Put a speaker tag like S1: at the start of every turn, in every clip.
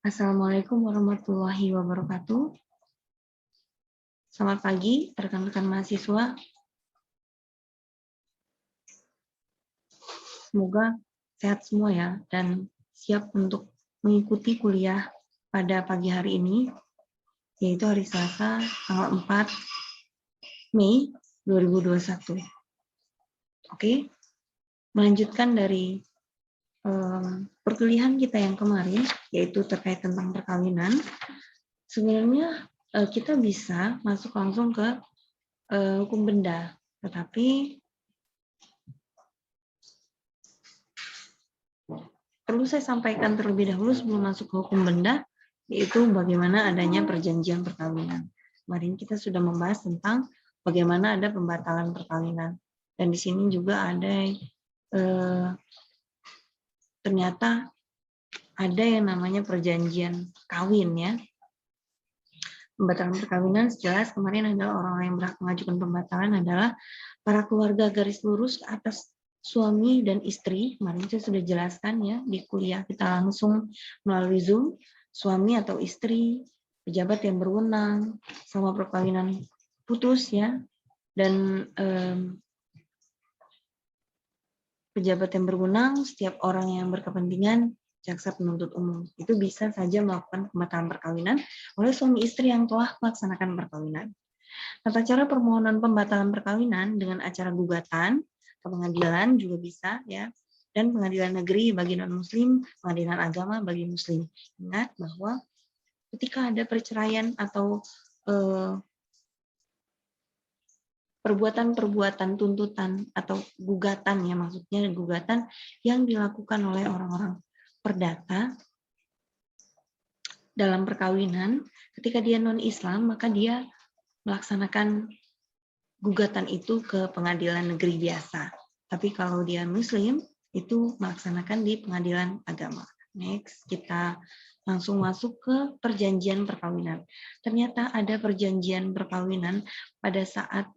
S1: Assalamualaikum warahmatullahi wabarakatuh. Selamat pagi, rekan-rekan mahasiswa. Semoga sehat semua ya, dan siap untuk mengikuti kuliah pada pagi hari ini, yaitu hari Selasa, tanggal 4 Mei 2021. Oke, melanjutkan dari perkuliahan kita yang kemarin, yaitu terkait tentang perkawinan. Sebenarnya kita bisa masuk langsung ke hukum benda, tetapi perlu saya sampaikan terlebih dahulu sebelum masuk ke hukum benda, yaitu bagaimana adanya perjanjian perkawinan. Kemarin kita sudah membahas tentang bagaimana ada pembatalan perkawinan. Dan di sini juga ada ternyata ada yang namanya perjanjian kawin ya. Pembatalan perkawinan jelas kemarin adalah orang-orang yang berhak mengajukan pembatalan adalah para keluarga garis lurus atas suami dan istri. Kemarin saya sudah jelaskan ya di kuliah kita langsung melalui Zoom, suami atau istri, pejabat yang berwenang, sama perkawinan putus ya, dan pejabat yang berwenang, setiap orang yang berkepentingan, jaksa penuntut umum. Itu bisa saja melakukan pembatalan perkawinan oleh suami istri yang telah melaksanakan perkawinan. Tata cara permohonan pembatalan perkawinan dengan acara gugatan ke pengadilan juga bisa ya, dan pengadilan negeri bagi non-muslim, pengadilan agama bagi muslim. Ingat bahwa ketika ada perceraian atau perbuatan-perbuatan tuntutan atau gugatan ya, maksudnya gugatan yang dilakukan oleh orang-orang perdata dalam perkawinan, ketika dia non-Islam maka dia melaksanakan gugatan itu ke pengadilan negeri biasa. Tapi kalau dia Muslim, itu melaksanakan di pengadilan agama. Next, kita langsung masuk ke perjanjian perkawinan. Ternyata ada perjanjian perkawinan pada saat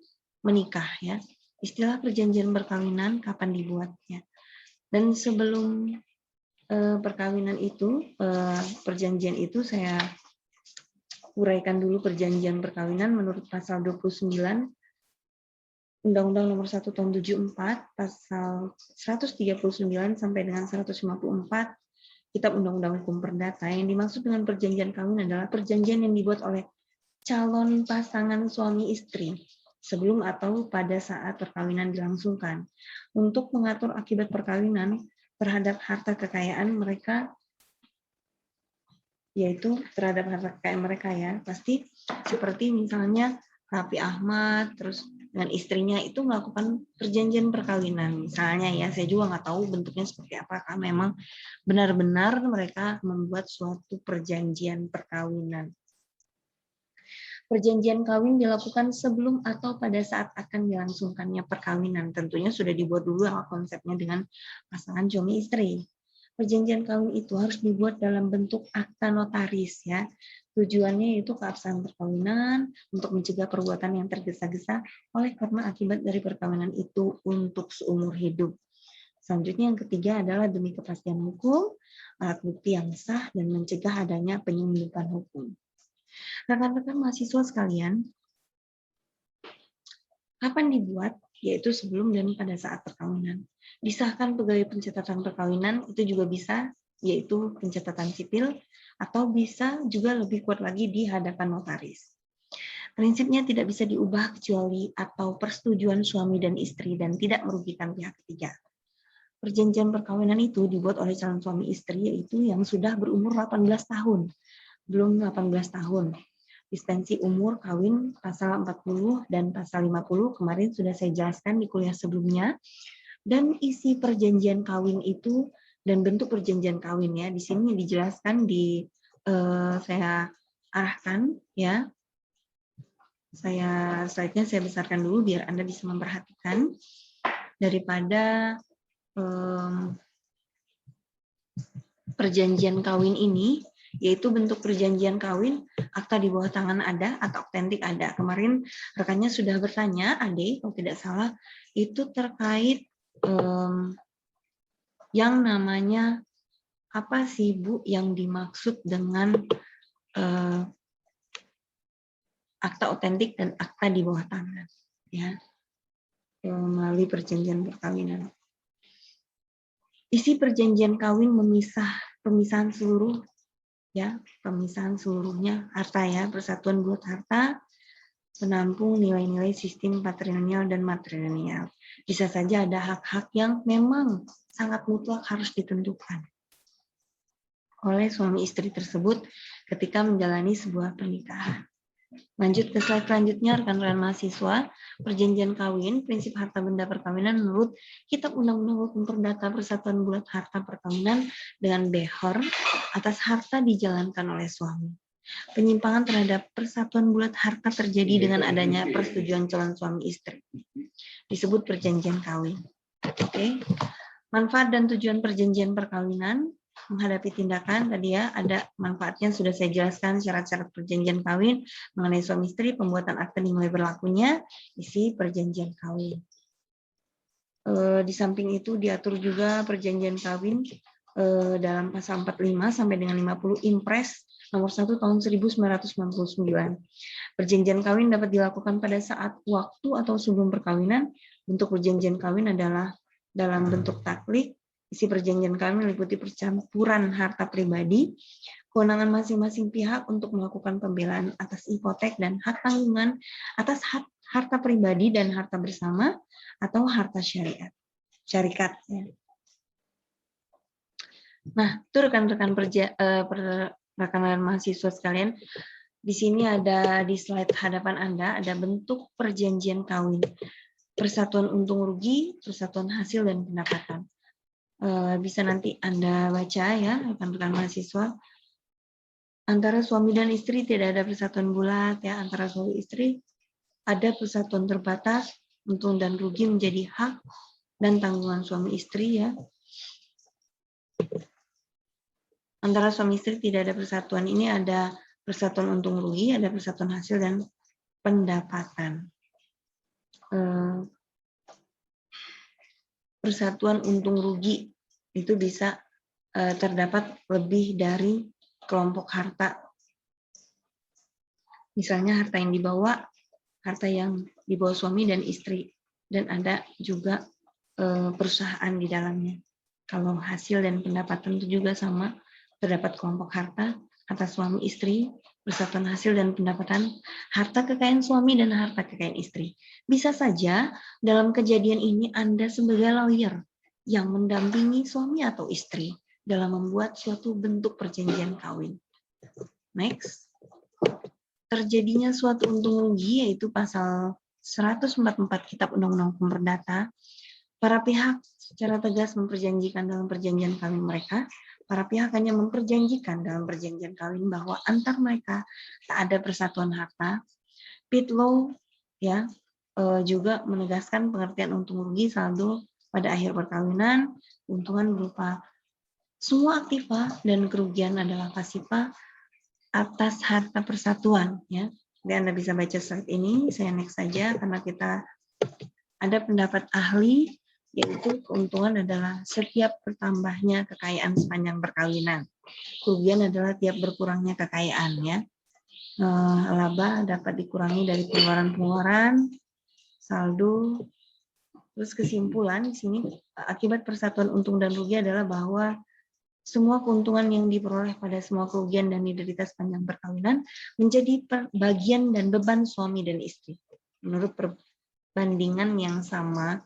S1: menikah ya. Istilah perjanjian perkawinan kapan dibuatnya. Dan sebelum perkawinan itu, perjanjian itu saya uraikan dulu perjanjian perkawinan menurut pasal 29 Undang-Undang Nomor 1 Tahun 74, pasal 139 sampai dengan 154 Kitab Undang-Undang Hukum Perdata. Yang dimaksud dengan perjanjian kawin adalah perjanjian yang dibuat oleh calon pasangan suami istri sebelum atau pada saat perkawinan dilangsungkan untuk mengatur akibat perkawinan terhadap harta kekayaan mereka, yaitu terhadap harta kekayaan mereka ya. Pasti seperti misalnya Raffi Ahmad, terus dengan istrinya itu melakukan perjanjian perkawinan. Misalnya ya, saya juga nggak tahu bentuknya seperti apakah memang benar-benar mereka membuat suatu perjanjian perkawinan. Perjanjian kawin dilakukan sebelum atau pada saat akan dilangsungkannya perkawinan. Tentunya sudah dibuat dulu konsepnya dengan pasangan suami istri. Perjanjian kawin itu harus dibuat dalam bentuk akta notaris ya. Tujuannya itu keabsahan perkawinan untuk mencegah perbuatan yang tergesa-gesa oleh karena akibat dari perkawinan itu untuk seumur hidup. Selanjutnya yang ketiga adalah demi kepastian hukum, alat bukti yang sah dan mencegah adanya penyelundupan hukum. Rekan-rekan mahasiswa sekalian, kapan dibuat? Yaitu sebelum dan pada saat perkawinan. Disahkan pegawai pencatatan perkawinan itu juga bisa, yaitu pencatatan sipil, atau bisa juga lebih kuat lagi di hadapan notaris. Prinsipnya tidak bisa diubah kecuali atau persetujuan suami dan istri dan tidak merugikan pihak ketiga. Perjanjian perkawinan itu dibuat oleh calon suami istri yaitu yang sudah berumur 18 tahun, belum 18 tahun. Distensi umur kawin pasal 40 dan pasal 50 kemarin sudah saya jelaskan di kuliah sebelumnya. Dan isi perjanjian kawin itu dan bentuk perjanjian kawin ya di sini dijelaskan di saya arahkan ya. Slide-nya saya besarkan dulu biar Anda bisa memperhatikan daripada perjanjian kawin ini, yaitu bentuk perjanjian kawin, akta di bawah tangan ada atau autentik ada. Kemarin rekannya sudah bertanya, Ade, kalau tidak salah, itu terkait yang namanya apa sih Bu yang dimaksud dengan akta otentik dan akta di bawah tangan, ya, melalui perjanjian perkawinan. Isi perjanjian kawin pemisahan seluruh, ya, pemisahan seluruhnya harta, ya, persatuan bulat harta, penampung nilai-nilai sistem patrilineal dan matrilineal. Bisa saja ada hak-hak yang memang sangat mutlak harus ditentukan oleh suami istri tersebut ketika menjalani sebuah pernikahan. Lanjut ke slide selanjutnya, rekan-rekan mahasiswa. Perjanjian kawin, prinsip harta benda perkawinan menurut Kitab Undang-Undang Hukum Perdata Persatuan Bulat Harta Perkawinan dengan behor atas harta dijalankan oleh suami. Penyimpangan terhadap persatuan bulat harta terjadi dengan adanya persetujuan calon suami istri. Disebut perjanjian kawin. Oke. Manfaat dan tujuan perjanjian perkawinan menghadapi tindakan, tadi ya, ada manfaatnya sudah saya jelaskan, syarat-syarat perjanjian kawin mengenai suami istri, pembuatan akte dimulai berlakunya, isi perjanjian kawin. Di samping itu diatur juga perjanjian kawin dalam pasal 45 sampai dengan 50 Impres nomor 1 tahun 1999. Perjanjian kawin dapat dilakukan pada saat waktu atau sebelum perkawinan. Bentuk perjanjian kawin adalah dalam bentuk taklik. Isi perjanjian kawin meliputi percampuran harta pribadi, kewenangan masing-masing pihak untuk melakukan pembelaan atas hipotek dan hak tanggungan atas harta pribadi dan harta bersama atau harta syarikat. Nah, itu rekan-rekan mahasiswa sekalian. Di sini ada di slide hadapan Anda ada bentuk perjanjian kawin. Persatuan untung rugi, persatuan hasil dan pendapatan. Bisa nanti Anda baca, ya, rekan-rekan mahasiswa. Antara suami dan istri tidak ada persatuan bulat, ya. Antara suami istri ada persatuan terbatas, untung dan rugi menjadi hak dan tanggungan suami istri, ya. Antara suami istri tidak ada persatuan, ini ada persatuan untung rugi, ada persatuan hasil dan pendapatan. Persatuan untung rugi itu bisa terdapat lebih dari kelompok harta. Misalnya harta yang dibawa suami dan istri, dan ada juga perusahaan di dalamnya. Kalau hasil dan pendapatan itu juga sama, terdapat kelompok harta atas suami istri, persatuan hasil dan pendapatan, harta kekayaan suami dan harta kekayaan istri. Bisa saja dalam kejadian ini Anda sebagai lawyer yang mendampingi suami atau istri dalam membuat suatu bentuk perjanjian kawin. Next. Terjadinya suatu untung rugi, yaitu pasal 144 Kitab Undang-Undang Hukum Perdata. Para pihak secara tegas memperjanjikan dalam perjanjian kawin mereka. Para pihak hanya memperjanjikan dalam perjanjian kawin bahwa antar mereka tak ada persatuan harta. Pitt Law, ya, juga menegaskan pengertian untung rugi saldo pada akhir perkawinan. Keuntungan berupa semua aktiva dan kerugian adalah pasifa atas harta persatuan, ya. Jadi Anda bisa baca slide ini. Saya next saja karena kita ada pendapat ahli, yaitu keuntungan adalah setiap bertambahnya kekayaan sepanjang perkawinan. Kerugian adalah tiap berkurangnya kekayaan, ya. Laba dapat dikurangi dari pengeluaran-pengeluaran, saldo. Terus kesimpulan di sini, akibat persatuan untung dan rugi adalah bahwa semua keuntungan yang diperoleh pada semua kerugian dan identitas sepanjang perkawinan menjadi bagian dan beban suami dan istri. Menurut perbandingan yang sama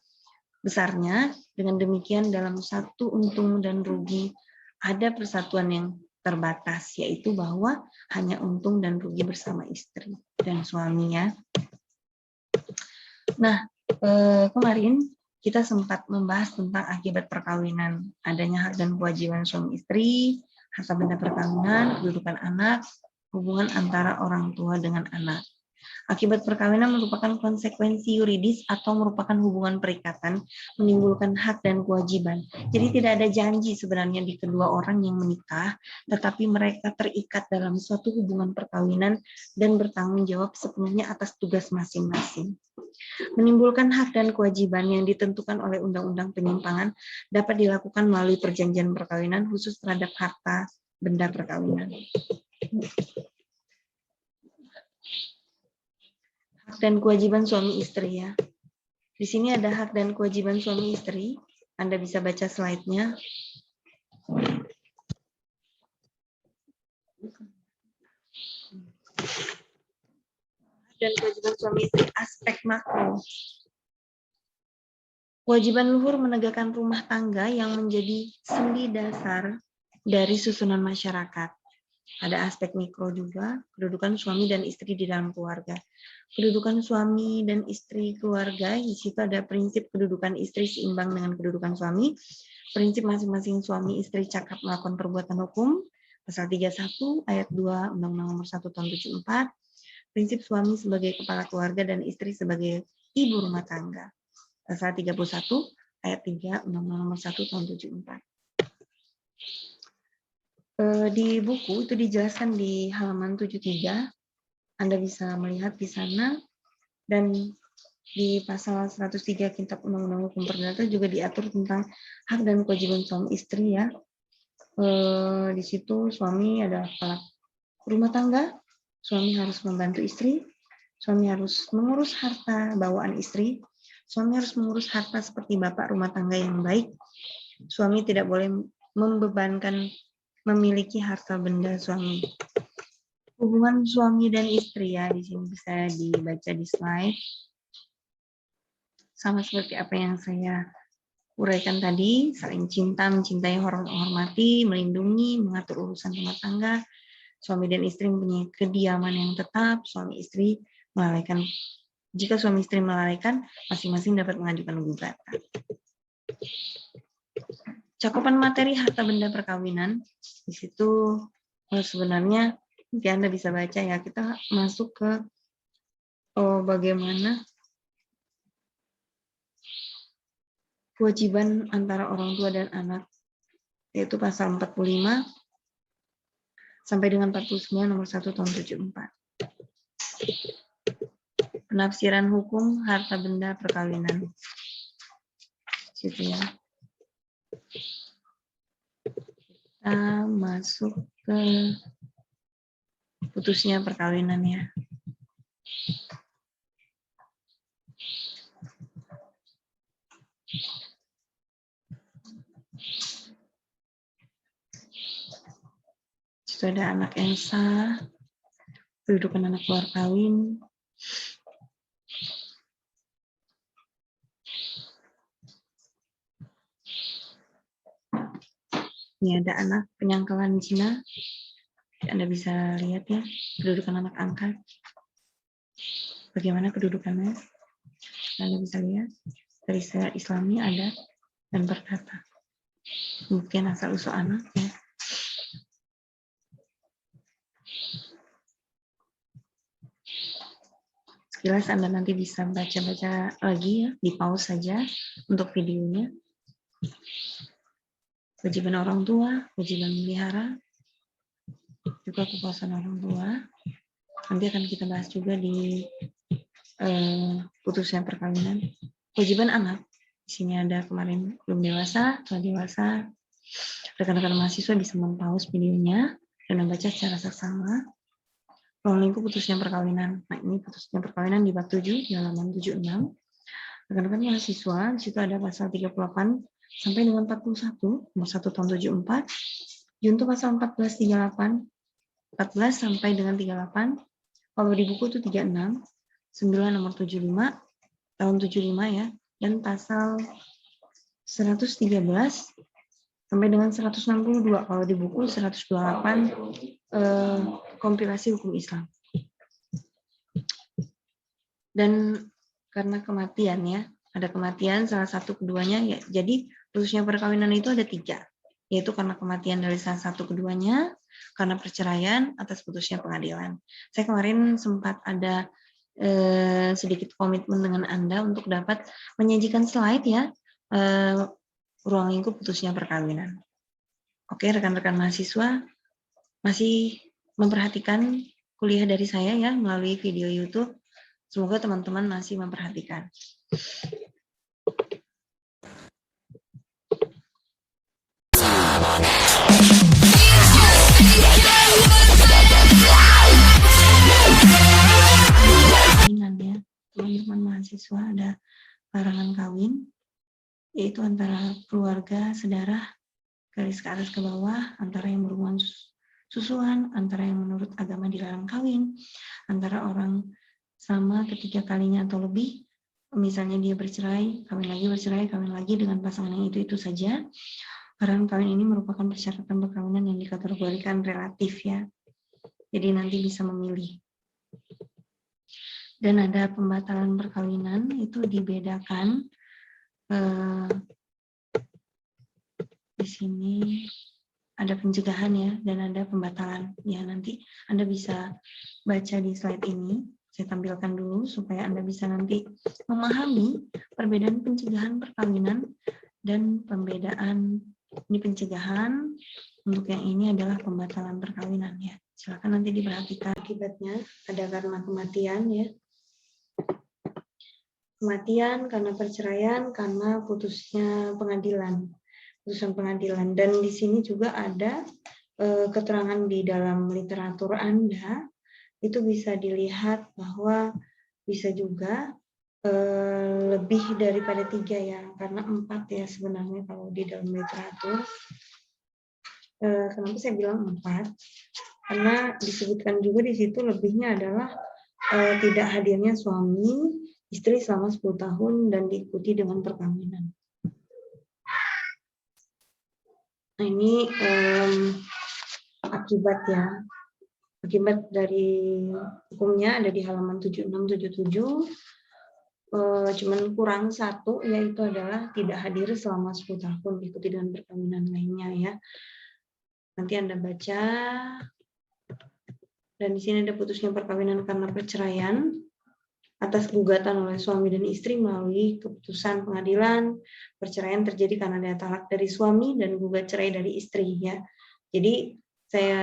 S1: besarnya, dengan demikian dalam satu untung dan rugi ada persatuan yang terbatas, yaitu bahwa hanya untung dan rugi bersama istri dan suaminya. Nah, kemarin kita sempat membahas tentang akibat perkawinan, adanya hak dan kewajiban suami istri, harta benda perkawinan, kedudukan anak, hubungan antara orang tua dengan anak. Akibat perkawinan merupakan konsekuensi yuridis atau merupakan hubungan perikatan, menimbulkan hak dan kewajiban. Jadi tidak ada janji sebenarnya di kedua orang yang menikah, tetapi mereka terikat dalam suatu hubungan perkawinan dan bertanggung jawab sepenuhnya atas tugas masing-masing. Menimbulkan hak dan kewajiban yang ditentukan oleh Undang-Undang Penyimpangan dapat dilakukan melalui perjanjian perkawinan khusus terhadap harta benda perkawinan. Hak dan kewajiban suami istri ya. Di sini ada hak dan kewajiban suami istri. Anda bisa baca slide-nya. Dan kewajiban suami istri aspek makro. Kewajiban luhur menegakkan rumah tangga yang menjadi sendi dasar dari susunan masyarakat. Ada aspek mikro juga, kedudukan suami dan istri di dalam keluarga. Kedudukan suami dan istri keluarga, di situ ada prinsip kedudukan istri seimbang dengan kedudukan suami, prinsip masing-masing suami istri cakap melakukan perbuatan hukum, pasal 31 ayat 2 Undang-Undang Nomor 1 Tahun 74, prinsip suami sebagai kepala keluarga dan istri sebagai ibu rumah tangga, pasal 31 ayat 3 Undang-Undang Nomor 1 Tahun 74. Di buku itu dijelaskan di halaman 73, Anda bisa melihat di sana, dan di pasal 103 Kitab Undang-Undang Hukum Perdata juga diatur tentang hak dan kewajiban suami istri ya. Di situ suami adalah kepala rumah tangga, suami harus membantu istri, suami harus mengurus harta bawaan istri, suami harus mengurus harta seperti bapak rumah tangga yang baik, suami tidak boleh membebankan memiliki harta benda suami. Hubungan suami dan istri ya, di sini bisa dibaca di slide. Sama seperti apa yang saya uraikan tadi, saling cinta, mencintai, hormati, melindungi, mengatur urusan rumah tangga. Suami dan istri mempunyai kediaman yang tetap, suami istri melalaikan. Jika suami istri melalaikan, masing-masing dapat mengajukan gugatan. Cakupan materi harta benda perkawinan, di situ sebenarnya nanti Anda bisa baca ya, kita masuk ke bagaimana kewajiban antara orang tua dan anak, yaitu pasal 45 sampai dengan 49 nomor 1 tahun 74. Penafsiran hukum harta benda perkawinan. Situ ya. Kita masuk ke putusnya perkawinan ya. Situ ada anak yang sah, kedudukan anak luar kawin, ini ada anak penyangkalan zina. Anda bisa lihat ya, kedudukan anak angkat. Bagaimana kedudukannya? Anda bisa lihat dari segi Islami ada dan berkata. Mungkin asal usul anak ya. Sekilas Anda nanti bisa baca-baca lagi ya, di pause saja untuk videonya. Kewajiban orang tua, kewajiban melihara, juga kepuasan orang tua. Nanti akan kita bahas juga di putusnya perkawinan. Kewajiban anak, di sini ada kemarin belum dewasa, telah dewasa. Rekan-rekan mahasiswa bisa mempause videonya dan membaca secara seksama. Ruang lingkup putusnya perkawinan. Nah, ini putusnya perkawinan di bab 7 di halaman 76. Rekan-rekan mahasiswa, di situ ada pasal 38 sampai dengan 41, nomor 1 tahun 74. Junto pasal 1438, 14 sampai dengan 38. Kalau di buku itu 36, 9 nomor 75, tahun 75 ya, dan pasal 113 sampai dengan 162, kalau di buku 128 kompilasi hukum Islam. Dan karena kematian ya, ada kematian salah satu keduanya ya, jadi putusnya perkawinan itu ada 3, yaitu karena kematian dari salah satu keduanya, karena perceraian, atas putusnya pengadilan. Saya kemarin sempat ada sedikit komitmen dengan Anda untuk dapat menyajikan slide ya, ruang lingkup putusnya perkawinan. Oke, rekan-rekan mahasiswa masih memperhatikan kuliah dari saya ya melalui video YouTube. Semoga teman-teman masih memperhatikan. Ya, teman-teman mahasiswa ada larangan kawin, yaitu antara keluarga, saudara, garis ke atas ke bawah, antara yang berhubungan susuan, antara yang menurut agama dilarang kawin, antara orang sama ketiga kalinya atau lebih, misalnya dia bercerai, kawin lagi bercerai, kawin lagi dengan pasangan yang itu saja. Larangan kawin ini merupakan persyaratan perkawinan yang dikategorikan relatif ya. Jadi nanti bisa memilih. Dan ada pembatalan perkawinan itu dibedakan di sini ada pencegahan ya dan ada pembatalan ya. Nanti Anda bisa baca di slide ini. Saya tampilkan dulu supaya Anda bisa nanti memahami perbedaan pencegahan perkawinan dan pembedaan ini pencegahan. Untuk yang ini adalah pembatalan perkawinan ya. Silakan nanti diperhatikan akibatnya ada karena kematian ya. Kematian karena perceraian, karena putusnya pengadilan, putusan pengadilan. Dan di sini juga ada keterangan di dalam literatur Anda, itu bisa dilihat bahwa bisa juga lebih daripada 3 ya, karena 4 ya sebenarnya kalau di dalam literatur. Kenapa saya bilang 4? Karena disebutkan juga di situ lebihnya adalah tidak hadirnya suami, istri selama 10 tahun dan diikuti dengan perkawinan. Nah ini akibat ya. Akibat dari hukumnya ada di halaman 76-77. Cuman kurang 1 yaitu adalah tidak hadir selama 10 tahun diikuti dengan perkawinan lainnya ya. Nanti Anda baca. Dan di sini ada putusnya perkawinan karena perceraian atas gugatan oleh suami dan istri melalui keputusan pengadilan. Perceraian terjadi karena ada talak dari suami dan gugat cerai dari istri ya. Jadi saya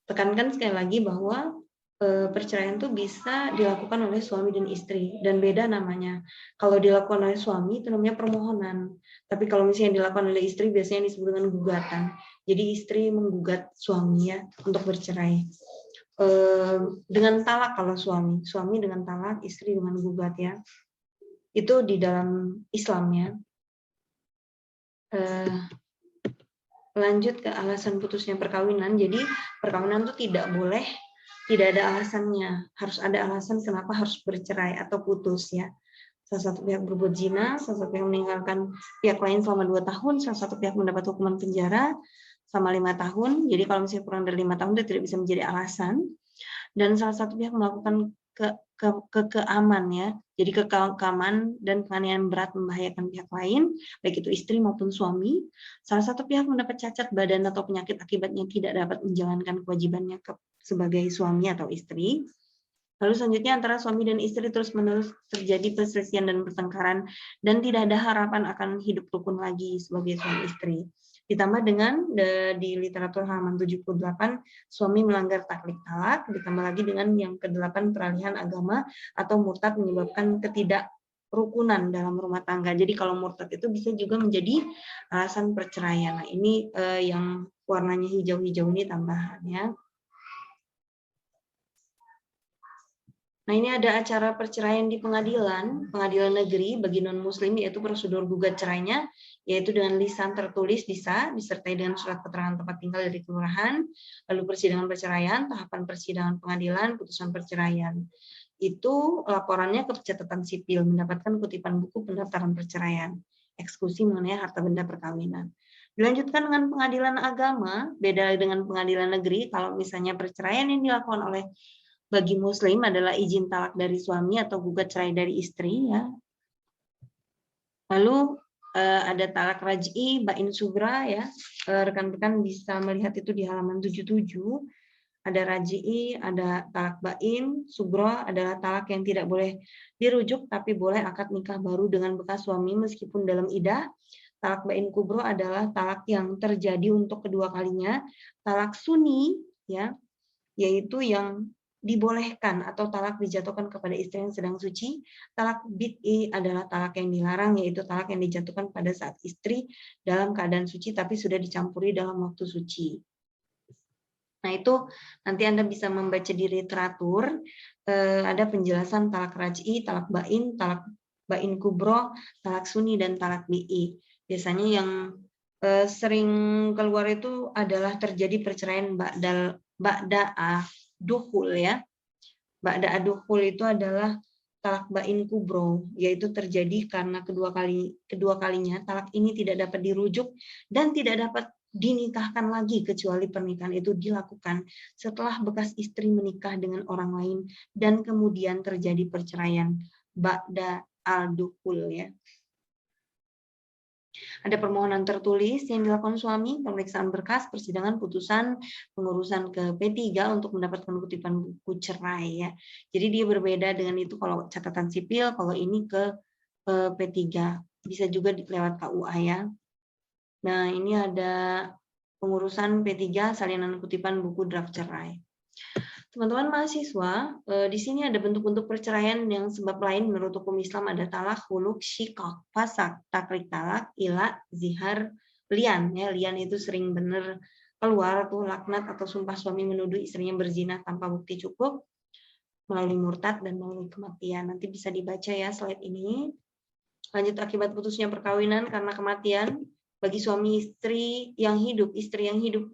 S1: tekankan sekali lagi bahwa perceraian itu bisa dilakukan oleh suami dan istri dan beda namanya. Kalau dilakukan oleh suami itu namanya permohonan. Tapi kalau misalnya dilakukan oleh istri biasanya disebut dengan gugatan. Jadi istri menggugat suami ya untuk bercerai. Dengan talak kalau suami dengan talak, istri dengan gugat ya. Itu di dalam Islam ya. Lanjut ke alasan putusnya perkawinan. Jadi perkawinan itu tidak boleh, tidak ada alasannya. Harus ada alasan kenapa harus bercerai atau putus ya. Salah satu pihak berbuat zina, salah satu pihak meninggalkan pihak lain selama 2 tahun, salah satu pihak mendapat hukuman penjara selama 5 tahun. Jadi kalau misalnya kurang dari 5 tahun itu tidak bisa menjadi alasan. Dan salah satu pihak melakukan keaman ya, jadi keakaman dan penganiayaan berat membahayakan pihak lain, baik itu istri maupun suami. Salah satu pihak mendapat cacat badan atau penyakit akibatnya tidak dapat menjalankan kewajibannya sebagai suami atau istri. Lalu selanjutnya antara suami dan istri terus-menerus terjadi perselisihan dan pertengkaran dan tidak ada harapan akan hidup rukun lagi sebagai suami istri. Ditambah dengan di literatur halaman 78 suami melanggar taklik talak, ditambah lagi dengan yang ke-8 peralihan agama atau murtad menyebabkan ketidakrukunan dalam rumah tangga. Jadi kalau murtad itu bisa juga menjadi alasan perceraian. Nah, ini yang warnanya hijau-hijau ini tambahannya. Nah, ini ada acara perceraian di pengadilan negeri bagi non-muslim, yaitu prosedur gugat cerainya, yaitu dengan lisan tertulis disertai dengan surat keterangan tempat tinggal dari kelurahan, lalu persidangan perceraian, tahapan persidangan pengadilan, putusan perceraian. Itu laporannya ke pencatatan sipil, mendapatkan kutipan buku pendaftaran perceraian, eksekusi mengenai harta benda perkawinan. Dilanjutkan dengan pengadilan agama, beda dengan pengadilan negeri, kalau misalnya perceraian yang dilakukan oleh bagi muslim adalah izin talak dari suami atau gugat cerai dari istri ya. Lalu ada talak raj'i, bain sugra ya. Rekan-rekan bisa melihat itu di halaman 77. ada raj'i, ada talak bain, subro adalah talak yang tidak boleh dirujuk tapi boleh akad nikah baru dengan bekas suami meskipun dalam iddah. Talak bain kubro adalah talak yang terjadi untuk kedua kalinya. Talak suni ya, yaitu yang dibolehkan atau talak dijatuhkan kepada istri yang sedang suci. Talak bid'i adalah talak yang dilarang, yaitu talak yang dijatuhkan pada saat istri dalam keadaan suci tapi sudah dicampuri dalam waktu suci. Nah, itu nanti Anda bisa membaca di literatur, ada penjelasan talak raj'i, talak bain kubro, talak suni, dan talak bi'i. Biasanya yang sering keluar itu adalah terjadi perceraian ba'da dukhul ya. Ba'da dukhul itu adalah talak bain kubro, yaitu terjadi karena kedua kalinya talak ini tidak dapat dirujuk dan tidak dapat dinikahkan lagi kecuali pernikahan itu dilakukan setelah bekas istri menikah dengan orang lain dan kemudian terjadi perceraian ba'da al-dukhul ya. Ada permohonan tertulis yang dilakukan suami, pemeriksaan berkas, persidangan, putusan, pengurusan ke P3 untuk mendapatkan kutipan buku cerai ya. Jadi dia berbeda dengan itu kalau catatan sipil, kalau ini ke P3. Bisa juga lewat KUA ya. Nah, ini ada pengurusan P3 salinan kutipan buku draft cerai. Teman-teman mahasiswa, di sini ada bentuk-bentuk perceraian yang sebab lain menurut hukum Islam ada talak, huluk, syikok, fasak, taklik talak, ila, zihar, lian. Ya, lian itu sering benar keluar tuh laknat atau sumpah suami menuduh istrinya berzina tanpa bukti cukup, melalui murtad dan melalui kematian. Nanti bisa dibaca ya slide ini. Lanjut, akibat putusnya perkawinan karena kematian. Bagi suami istri yang hidup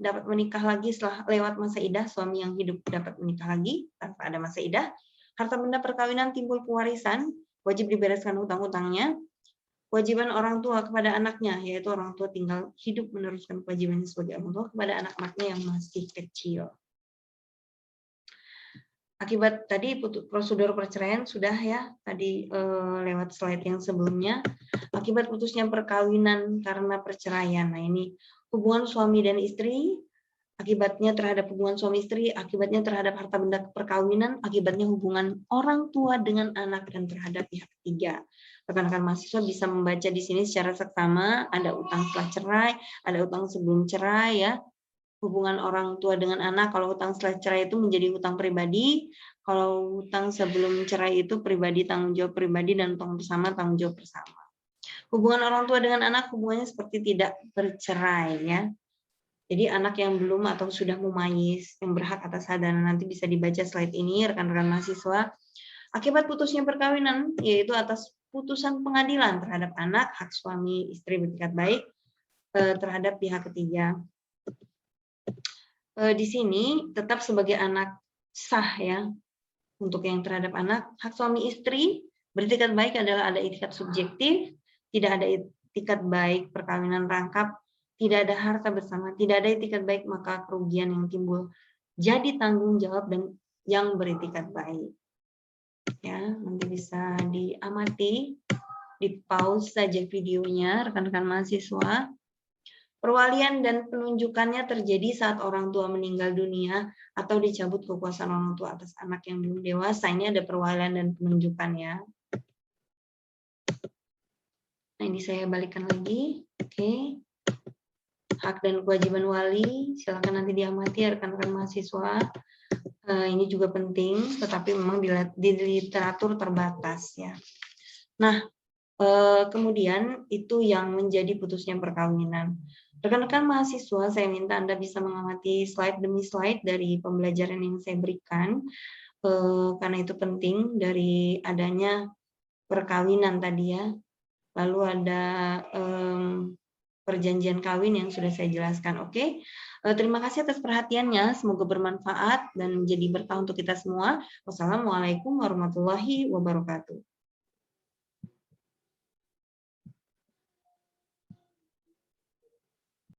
S1: dapat menikah lagi setelah lewat masa iddah, suami yang hidup dapat menikah lagi tanpa ada masa iddah. Harta benda perkawinan timbul pewarisan, wajib dibereskan hutang-hutangnya. Kewajiban orang tua kepada anaknya, yaitu orang tua tinggal hidup meneruskan kewajibannya sebagai orang tua kepada anak-anaknya yang masih kecil. Akibat tadi prosedur perceraian sudah ya tadi lewat slide yang sebelumnya. Akibat putusnya perkawinan karena perceraian. Nah, ini hubungan suami dan istri, akibatnya terhadap hubungan suami istri, akibatnya terhadap harta benda perkawinan, akibatnya hubungan orang tua dengan anak dan terhadap pihak ketiga. Rekan-rekan mahasiswa bisa membaca di sini secara seksama, ada utang setelah cerai, ada utang sebelum cerai ya. Hubungan orang tua dengan anak, kalau hutang setelah cerai itu menjadi hutang pribadi, kalau hutang sebelum cerai itu pribadi tanggung jawab pribadi dan utang bersama tanggung jawab bersama. Hubungan orang tua dengan anak hubungannya seperti tidak bercerai ya. Jadi anak yang belum atau sudah mumayyiz yang berhak atas hak dana, nanti bisa dibaca slide ini rekan-rekan mahasiswa. Akibat putusnya perkawinan yaitu atas putusan pengadilan terhadap anak, hak suami istri bertingkat baik terhadap pihak ketiga. Di sini tetap sebagai anak sah ya untuk yang terhadap anak. Hak suami istri beretikat baik adalah ada etikat subjektif, tidak ada etikat baik perkawinan rangkap, tidak ada harta bersama, tidak ada etikat baik maka kerugian yang timbul jadi tanggung jawab dan yang beretikat baik. Ya, nanti bisa diamati, di pause saja videonya rekan-rekan mahasiswa. Perwalian dan penunjukannya terjadi saat orang tua meninggal dunia atau dicabut kekuasaan orang tua atas anak yang belum dewasa. Ini ada perwalian dan penunjukan ya. Nah, ini saya balikan lagi. Oke. Hak dan kewajiban wali, silakan nanti diamati rekan-rekan mahasiswa. Ini juga penting, tetapi memang di literatur terbatas ya. Nah, kemudian itu yang menjadi putusnya perkawinan. Rekan-rekan mahasiswa, saya minta Anda bisa mengamati slide demi slide dari pembelajaran yang saya berikan, karena itu penting dari adanya perkawinan tadi ya. Lalu ada perjanjian kawin yang sudah saya jelaskan. Oke, terima kasih atas perhatiannya. Semoga bermanfaat dan menjadi berkah untuk kita semua. Wassalamualaikum warahmatullahi wabarakatuh.